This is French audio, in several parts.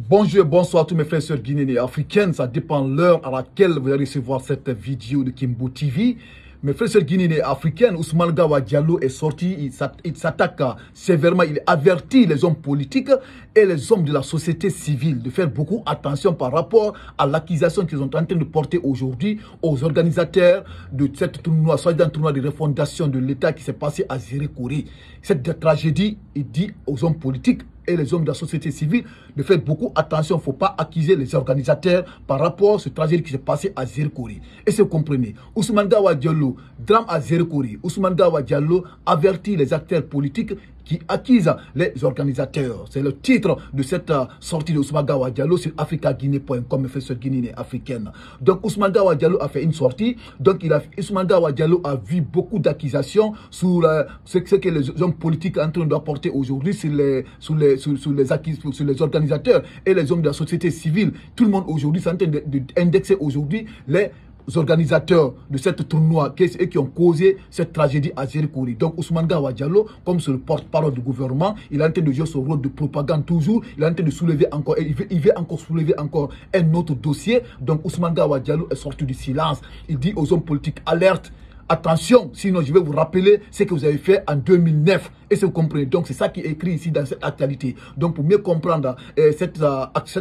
Bonjour et bonsoir à tous mes frères et sœurs guinéens et africaines. Ça dépend de l'heure à laquelle vous allez recevoir cette vidéo de Kimbo TV. Mes frères et sœurs guinéens et africaines, Ousmane Gawa Diallo est sorti, il s'attaque sévèrement, il avertit les hommes politiques et les hommes de la société civile de faire beaucoup attention par rapport à l'accusation qu'ils sont en train de porter aujourd'hui aux organisateurs de cette tournoi, soit-disant tournoi de refondation de l'État qui s'est passé à Zérékouri. Cette tragédie, il dit aux hommes politiques et les hommes de la société civile de faire beaucoup attention. Il ne faut pas accuser les organisateurs par rapport à ce tragédie qui s'est passé à Zérékouri. Et si vous comprenez, Ousmane Gawa Diallo, drame à Zérékouri, Ousmane Gawa Diallo avertit les acteurs politiques qui accusent les organisateurs. C'est le titre de cette sortie de Ousmane Gawa Diallo sur africaguinée.com, mes frères et sœurs guinéennes et africaines. Donc Ousmane Gawa Diallo a fait une sortie. Donc Ousmane Gawa Diallo a vu beaucoup d'accusations sur ce que les hommes politiques sont en train d'apporter aujourd'hui sur les organisateurs et les hommes de la société civile. Tout le monde aujourd'hui est en train d'indexer aujourd'hui les organisateurs de cette tournoi qui ont causé cette tragédie à Zérékouri. Donc Ousmane Gawa Diallo, comme c'est le porte-parole du gouvernement, il est en train de jouer son rôle de propagande toujours, il est en train de soulever encore, il veut encore soulever encore un autre dossier. Donc Ousmane Gawa Diallo est sorti du silence. Il dit aux hommes politiques, alerte, attention, sinon je vais vous rappeler ce que vous avez fait en 2009. Et si vous comprenez, donc c'est ça qui est écrit ici dans cette actualité. Donc pour mieux comprendre cette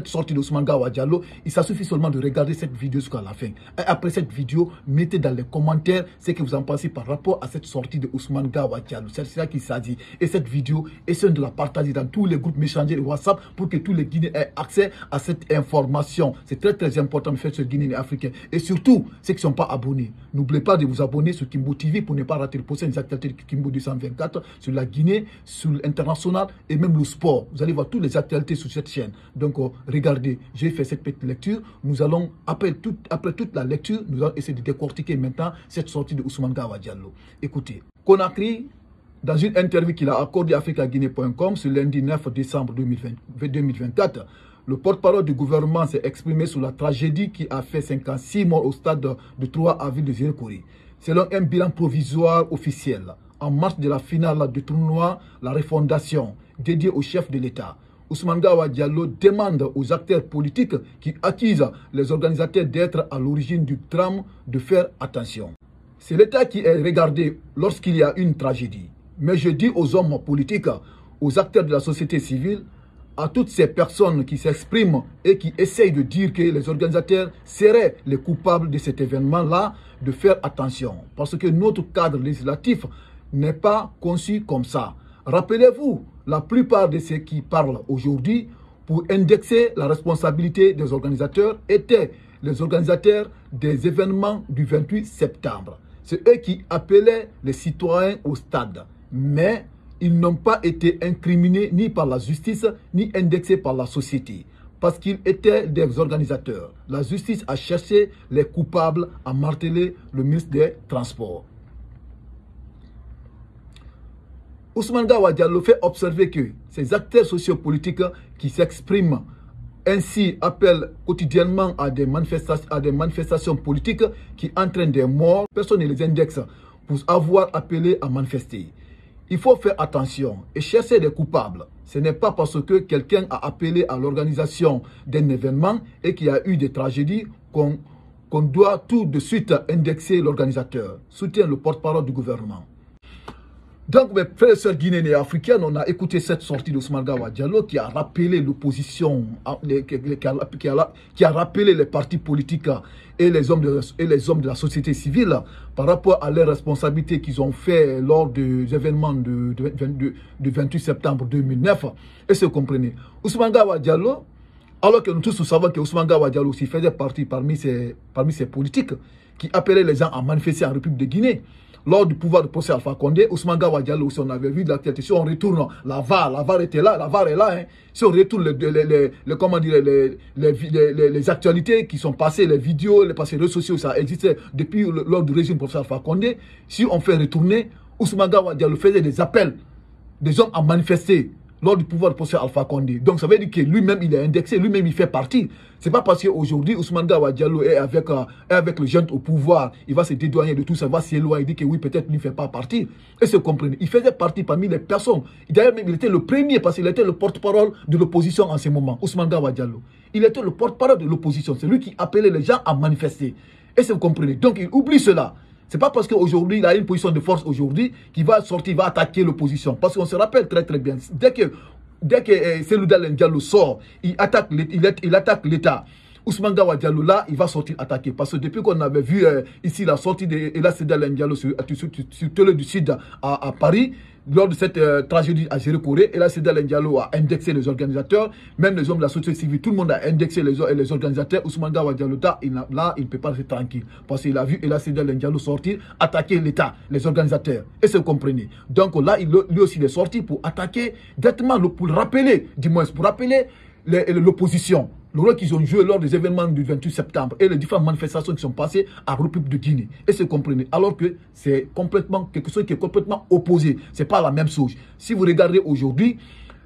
sortie d'Ousmane Gawa Diallo, il suffit seulement de regarder cette vidéo jusqu'à la fin. Et après cette vidéo, mettez dans les commentaires ce que vous en pensez par rapport à cette sortie de Ousmane Gawa Diallo. C'est ça qu'il s'agit. Et cette vidéo, essayez de la partager dans tous les groupes Messenger et WhatsApp pour que tous les Guinéens aient accès à cette information. C'est très très important de faire ce Guinéen et Africain. Et surtout, ceux qui ne sont pas abonnés, n'oubliez pas de vous abonner sur Kimbo TV pour ne pas rater le prochain actualités de Kimbo 224 sur la Guinée, sur l'international et même le sport. Vous allez voir toutes les actualités sur cette chaîne. Donc regardez, j'ai fait cette petite lecture. Nous allons, après toute la lecture, nous allons essayer de décortiquer maintenant cette sortie de Ousmane Gawa Diallo. Écoutez, Conakry, dans une interview qu'il a accordée à africaguinée.com ce lundi 9 décembre 2024, le porte-parole du gouvernement s'est exprimé sur la tragédie qui a fait 56 morts au stade de 3 avril de Zérékouri. Selon un bilan provisoire officiel, en marge de la finale du tournoi, la refondation dédiée au chef de l'État, Ousmane Gawa Diallo demande aux acteurs politiques qui accusent les organisateurs d'être à l'origine du drame de faire attention. C'est l'État qui est regardé lorsqu'il y a une tragédie. Mais je dis aux hommes politiques, aux acteurs de la société civile, à toutes ces personnes qui s'expriment et qui essayent de dire que les organisateurs seraient les coupables de cet événement-là, de faire attention. Parce que notre cadre législatif n'est pas conçu comme ça. Rappelez-vous, la plupart de ceux qui parlent aujourd'hui pour indexer la responsabilité des organisateurs étaient les organisateurs des événements du 28 septembre. C'est eux qui appelaient les citoyens au stade. Mais ils n'ont pas été incriminés ni par la justice, ni indexés par la société. Parce qu'ils étaient des organisateurs. La justice a cherché les coupables, à marteler le ministre des Transports. Ousmane Gawa Diallo fait observer que ces acteurs sociopolitiques qui s'expriment ainsi appellent quotidiennement à des manifestations politiques qui entraînent des morts. Personne ne les indexe pour avoir appelé à manifester. Il faut faire attention et chercher des coupables. Ce n'est pas parce que quelqu'un a appelé à l'organisation d'un événement et qu'il y a eu des tragédies qu'on doit tout de suite indexer l'organisateur. Soutient le porte-parole du gouvernement. Donc, mes frères et sœurs guinéens et africains, on a écouté cette sortie d'Ousmane Gawa Diallo qui a rappelé l'opposition, qui a rappelé les partis politiques et les hommes de la société civile par rapport à leurs responsabilités qu'ils ont fait lors des événements du 28 septembre 2009. Et si vous comprenez, Ousmane Gawa Diallo, alors que nous tous nous savons que Ousmane Gawa Diallo aussi faisait partie parmi ces politiques qui appelaient les gens à manifester en République de Guinée. Lors du pouvoir de procès Alpha Condé, Ousmane Gawa Diallo aussi, on avait vu de la tête. Si on retourne la VAR était là, la VAR est là. Hein. Si on retourne les actualités qui sont passées, les vidéos, les réseaux sociaux, ça existait depuis lors du régime du professeur Alpha Condé. Si on fait retourner, Ousmane Gawa Diallo faisait des appels des hommes à manifester lors du pouvoir de professeur Alpha Condé. Donc ça veut dire que lui-même, il est indexé, lui-même, il fait partie. C'est pas parce qu'aujourd'hui, Ousmane Dawa Diallo est avec le jeune au pouvoir, il va se dédouaner de tout ça, il va s'éloigner, il dit que oui, peut-être il ne fait pas partie. Et se comprenez, il faisait partie parmi les personnes. D'ailleurs, il était le premier parce qu'il était le porte-parole de l'opposition en ce moment, Ousmane Dawa Diallo. Il était le porte-parole de l'opposition, c'est lui qui appelait les gens à manifester. Et se comprenez, donc il oublie cela. C'est pas parce qu'aujourd'hui, il a une position de force aujourd'hui qu'il va sortir, il va attaquer l'opposition. Parce qu'on se rappelle très très bien, dès que Selouda Diallo sort, il attaque l'État. Ousmane Dawa Diallo, là, il va sortir attaquer. Parce que depuis qu'on avait vu ici la sortie de Selouda Diallo sur Télé du Sud à Paris, lors de cette tragédie à Zéro-Corée, et là, Selouda Diallo a indexé les organisateurs, même les hommes de la société civile, tout le monde a indexé les organisateurs. Ousmane Dawa Diallo, là, il ne peut pas rester tranquille. Parce qu'il a vu Selouda Diallo sortir, attaquer l'État, les organisateurs. Et c'est vous comprenez. Donc là, lui aussi, il est sorti pour attaquer directement, pour rappeler, l'opposition, le rôle qu'ils ont joué lors des événements du 28 septembre et les différentes manifestations qui sont passées à République de Guinée. Et c'est comprenez. Alors que c'est complètement quelque chose qui est complètement opposé. C'est pas la même chose. Si vous regardez aujourd'hui,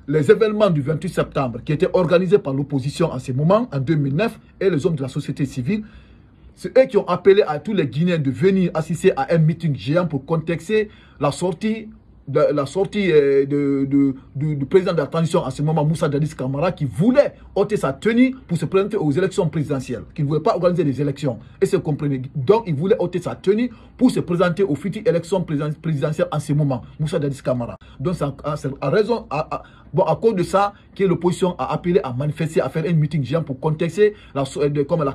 les événements du 28 septembre qui étaient organisés par l'opposition en ce moment, en 2009, et les hommes de la société civile, c'est eux qui ont appelé à tous les Guinéens de venir assister à un meeting géant pour contexter la sortie du président de la transition à ce moment, Moussa Dadis Camara, qui voulait ôter sa tenue pour se présenter aux élections présidentielles, qui ne voulait pas organiser des élections. Et c'est comprenez. Donc, il voulait ôter sa tenue pour se présenter aux futures élections présidentielles en ce moment, Moussa Dadis Camara. Donc, c'est à cause de ça que l'opposition a appelé à manifester, à faire un meeting géant pour contester la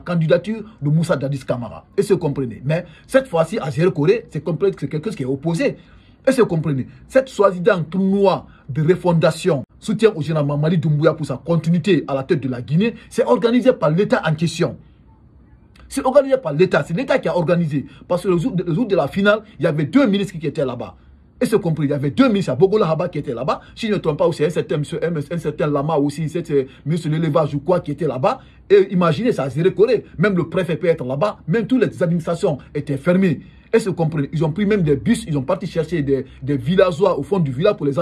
candidature de Moussa Dadis Camara. Et c'est comprenez. Mais cette fois-ci, à Zéro-Corée, c'est quelque chose qui est opposé. Est-ce que vous comprenez? Cette soi-disant tournoi de refondation, soutien au général Mamadi Doumbouya pour sa continuité à la tête de la Guinée, c'est organisé par l'État en question. C'est organisé par l'État. C'est l'État qui a organisé. Parce que le jour de la finale, il y avait 2 ministres qui étaient là-bas. Est-ce que vous comprenez? Il y avait 2 ministres, à Bogola Haba qui étaient là-bas. Si je ne me trompe pas, aussi un certain Lama aussi, c'est ministre de l'élevage ou quoi qui était là-bas. Et imaginez, ça a Zéro-Corée. Même le préfet peut être là-bas. Même toutes les administrations étaient fermées. Est-ce que vous comprenez? Ils ont pris même des bus, ils ont parti chercher des villageois au fond du village pour les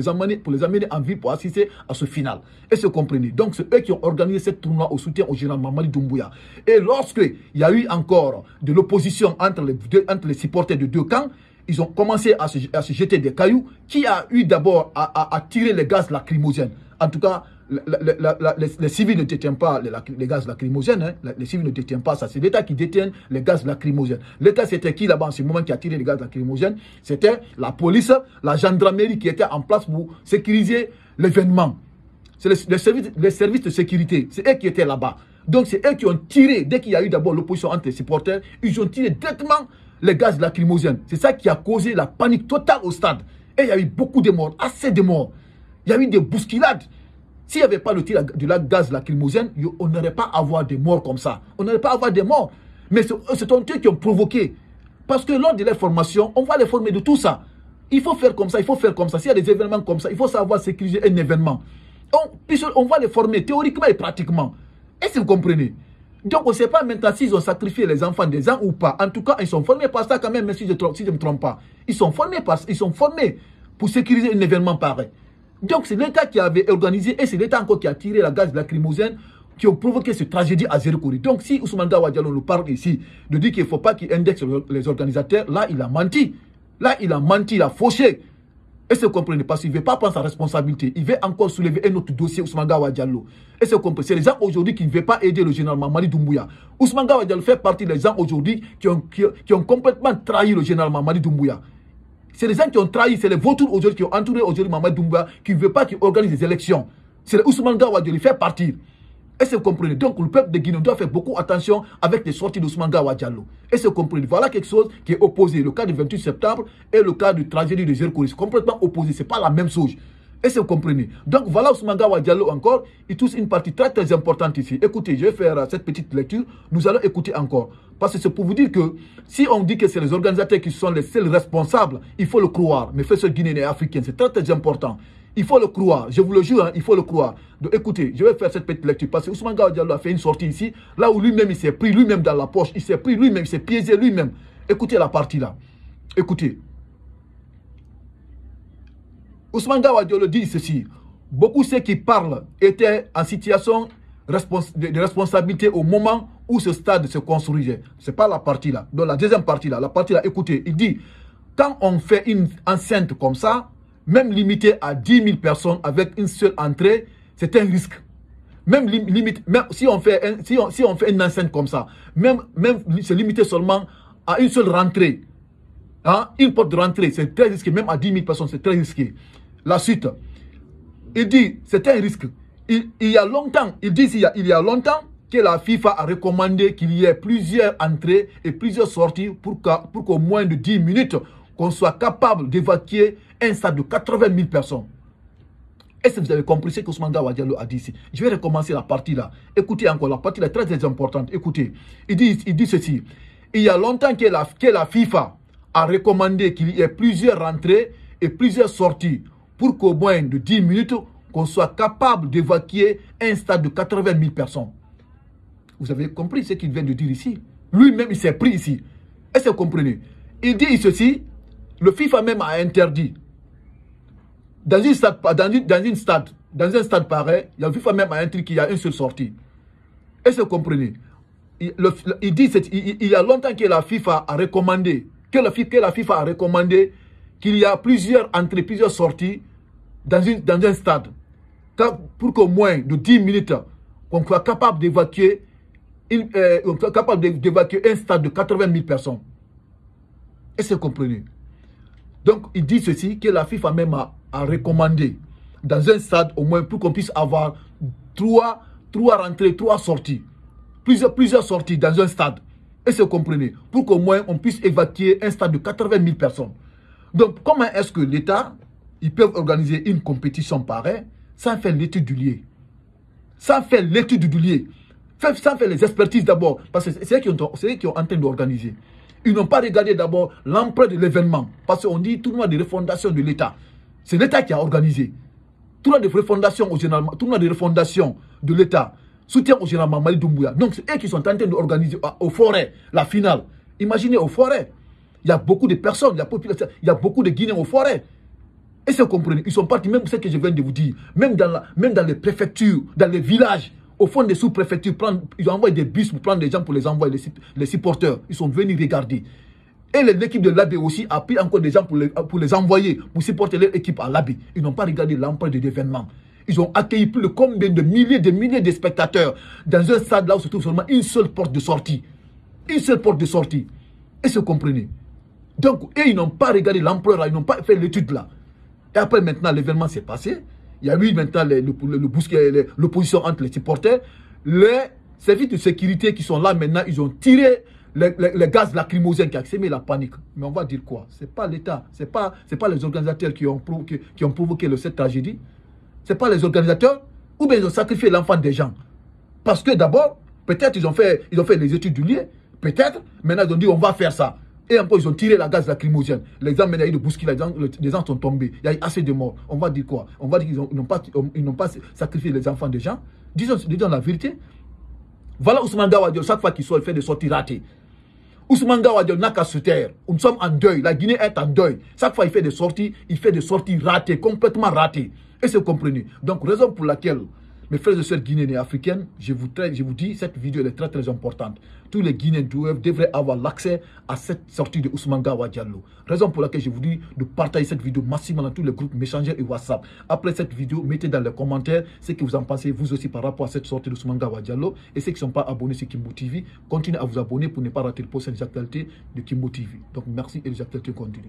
amener en ville pour assister à ce final. Est-ce que vous comprenez? Donc c'est eux qui ont organisé cette tournoi au soutien au général Mamadi Doumbouya. Et lorsqu'il y a eu encore de l'opposition entre les supporters de deux camps, ils ont commencé à se jeter des cailloux. Qui a eu d'abord à tirer les gaz lacrymogènes? En tout cas, les civils ne détiennent pas les gaz lacrymogènes. Hein. Les civils ne détiennent pas ça. C'est l'État qui détient les gaz lacrymogènes. L'État, c'était qui là-bas en ce moment qui a tiré les gaz lacrymogènes? C'était la police, la gendarmerie qui était en place pour sécuriser l'événement. C'est les services de sécurité. C'est eux qui étaient là-bas. Donc, c'est eux qui ont tiré, dès qu'il y a eu d'abord l'opposition entre les supporters, ils ont tiré directement les gaz lacrymogènes. C'est ça qui a causé la panique totale au stade. Et il y a eu beaucoup de morts, assez de morts. Il y a eu des bousculades. S'il n'y avait pas le tir de la gaz lacrymogène, on n'aurait pas à avoir des morts comme ça. On n'aurait pas à avoir des morts. Mais c'est un truc qui ont provoqué. Parce que lors de leur formation, on va les former de tout ça. Il faut faire comme ça, il faut faire comme ça. S'il y a des événements comme ça, il faut savoir sécuriser un événement. On va les former théoriquement et pratiquement. Est-ce que vous comprenez? Donc on ne sait pas maintenant s'ils ont sacrifié les enfants des gens ou pas. En tout cas, ils sont formés par ça quand même, même si je ne me trompe pas. Ils sont formés pour sécuriser un événement pareil. Donc c'est l'État qui avait organisé et c'est l'État encore qui a tiré la gaz lacrymogène qui ont provoqué cette tragédie à Zéro-Corée. Donc si Ousmane Dawa Diallo nous parle ici de dire qu'il ne faut pas qu'il indexe les organisateurs, là il a menti. Là il a menti, il a fauché. Est-ce que vous comprenez? Parce qu'il ne veut pas prendre sa responsabilité. Il veut encore soulever un autre dossier, Ousmane Dawa Diallo. Est-ce que vous comprenez? C'est les gens aujourd'hui qui ne veulent pas aider le général Mamadi Doumbouya. Ousmane Dawa Diallo fait partie des gens aujourd'hui qui ont complètement trahi le général Mamadi Doumbouya. C'est les gens qui ont trahi, c'est les vautours aujourd'hui qui ont entouré aujourd'hui Mamadi Doumbouya, qui ne veulent pas qu'il organise des élections. C'est Ousmane Dawa Diallo, il fait partir. Est-ce que vous comprenez? Donc le peuple de Guinée doit faire beaucoup attention avec les sorties d'Ousmane Dawa Diallo. Est-ce que vous comprenez? Voilà quelque chose qui est opposé. Le cas du 28 septembre et le cas de tragédie de Zéro-Corée, c'est complètement opposé. Ce n'est pas la même chose. Est-ce que vous comprenez? Donc voilà Ousmane Dawa Diallo encore. Il touche une partie très très importante ici. Écoutez, je vais faire cette petite lecture. Nous allons écouter encore. Parce que c'est pour vous dire que si on dit que c'est les organisateurs qui sont les seuls responsables, il faut le croire. Mais frères guinéens et africains, c'est très très important. Il faut le croire, je vous le jure, hein, il faut le croire. Donc écoutez, je vais faire cette petite lecture parce que Ousmane Dawa Diallo a fait une sortie ici, là où lui-même il s'est pris lui-même dans la poche, il s'est pris lui-même, il s'est piégé lui-même. Écoutez la partie là. Écoutez. Ousmane Dawa Diallo dit ceci. beaucoup ceux qui parlent étaient en situation de responsabilité au moment où ce stade se construisait. Ce n'est pas la partie là. Donc la deuxième partie là, écoutez, il dit, quand on fait une enceinte comme ça, même limitée à 10 000 personnes avec une seule entrée, c'est un risque. Même limite, même si on fait une enceinte comme ça, même se limiter seulement à une seule rentrée, hein, une porte de rentrée, c'est très risqué. Même à 10 000 personnes, c'est très risqué. La suite, il dit, c'est un risque. Il y a longtemps que la FIFA a recommandé qu'il y ait plusieurs entrées et plusieurs sorties pour qu'au moins de 10 minutes, qu'on soit capable d'évacuer un stade de 80 000 personnes. Est-ce que vous avez compris ce que Ousmane Daouda Diallo a dit ici? Je vais recommencer la partie là. Écoutez encore, la partie là est très, très importante. Écoutez, il dit ceci. Il y a longtemps que la FIFA a recommandé qu'il y ait plusieurs rentrées et plusieurs sorties pour qu'au moins de 10 minutes, qu'on soit capable d'évacuer un stade de 80 000 personnes. Vous avez compris ce qu'il vient de dire ici? Lui-même, il s'est pris ici. Est-ce que vous comprenez? Il dit ceci, le FIFA même a interdit. Dans un stade pareil, le FIFA même a interdit qu'il y a une seule sortie. Est-ce que vous comprenez? Il y a longtemps que la FIFA a recommandé, qu'il y a plusieurs entrées, plusieurs sorties dans un stade. Pour qu'au moins de 10 minutes, on soit capable d'évacuer un stade de 80 000 personnes. Est-ce que vous comprenez? Donc, il dit ceci, que la FIFA même a recommandé dans un stade au moins pour qu'on puisse avoir trois rentrées, 3 sorties. Plusieurs sorties dans un stade. Est-ce que vous comprenez? Pour qu'au moins on puisse évacuer un stade de 80 000 personnes. Donc, comment est-ce que l'État, ils peuvent organiser une compétition pareille sans faire l'étude du lieu? Sans faire l'étude du lieu. Sans faire les expertises d'abord. Parce que c'est eux qui ont en train d'organiser. Ils n'ont pas regardé d'abord l'ampleur de l'événement. Parce qu'on dit tournoi de refondation de l'État. C'est l'État qui a organisé. Tournoi de refondation de l'État. Soutien au général Mamadi Doumbouya. Donc c'est eux qui sont en train d'organiser au forêt la finale. Imaginez au forêt. Il y a beaucoup de personnes, il y a beaucoup de Guinéens au forêt. Est-ce que vous comprenez? Ils sont partis, même ce que je viens de vous dire, même dans les préfectures, dans les villages, au fond des sous-préfectures, ils ont envoyé des bus pour prendre des gens pour les envoyer, les supporters. Ils sont venus regarder. Et l'équipe de l'AB aussi a pris encore des gens pour les envoyer, pour supporter leur équipe à l'AB. Ils n'ont pas regardé l'ampleur de l'événement. Ils ont accueilli plus de combien de milliers de spectateurs dans un stade là où se trouve seulement une seule porte de sortie. Une seule porte de sortie. Est-ce que vous comprenez? Donc, ils n'ont pas regardé l'ampleur là, ils n'ont pas fait l'étude là. Et après, maintenant, l'événement s'est passé. Il y a eu maintenant l'opposition entre les supporters. Les services de sécurité qui sont là maintenant, ils ont tiré les gaz lacrymogènes qui ont semé la panique. Mais on va dire quoi? Ce n'est pas l'État, ce n'est pas les organisateurs qui ont provoqué cette tragédie. Ce n'est pas les organisateurs, ou bien ils ont sacrifié l'enfant des gens. Parce que d'abord, peut-être ils ont fait les études du lieu, peut-être, maintenant ils ont dit on va faire ça. Et encore ils ont tiré la gaz lacrymogène. Les gens, maintenant, il y a eu de bousculades, les gens sont tombés. Il y a eu assez de morts. On va dire quoi? On va dire qu'ils n'ont pas sacrifié les enfants des gens. Disons la vérité. Voilà Ousmane Daouda Diallo, chaque fois qu'il sort, il fait des sorties ratées. Ousmane Daouda Diallo n'a qu'à se taire. Nous sommes en deuil. La Guinée est en deuil. Chaque fois il fait des sorties ratées, complètement ratées. Est-ce que vous comprenez? Donc, raison pour laquelle, mes frères et sœurs guinéens et africaines, je vous dis, cette vidéo elle est très très importante. Tous les Guinéens devraient avoir l'accès à cette sortie de Ousmane Daouda Diallo. Raison pour laquelle je vous dis de partager cette vidéo massivement dans tous les groupes Messenger et WhatsApp. Après cette vidéo, mettez dans les commentaires ce que vous en pensez vous aussi par rapport à cette sortie de Ousmane Daouda Diallo. Et ceux qui ne sont pas abonnés sur Kimbo TV, continuez à vous abonner pour ne pas rater le prochain actualités de Kimbo TV. Donc merci et les actualités continuent.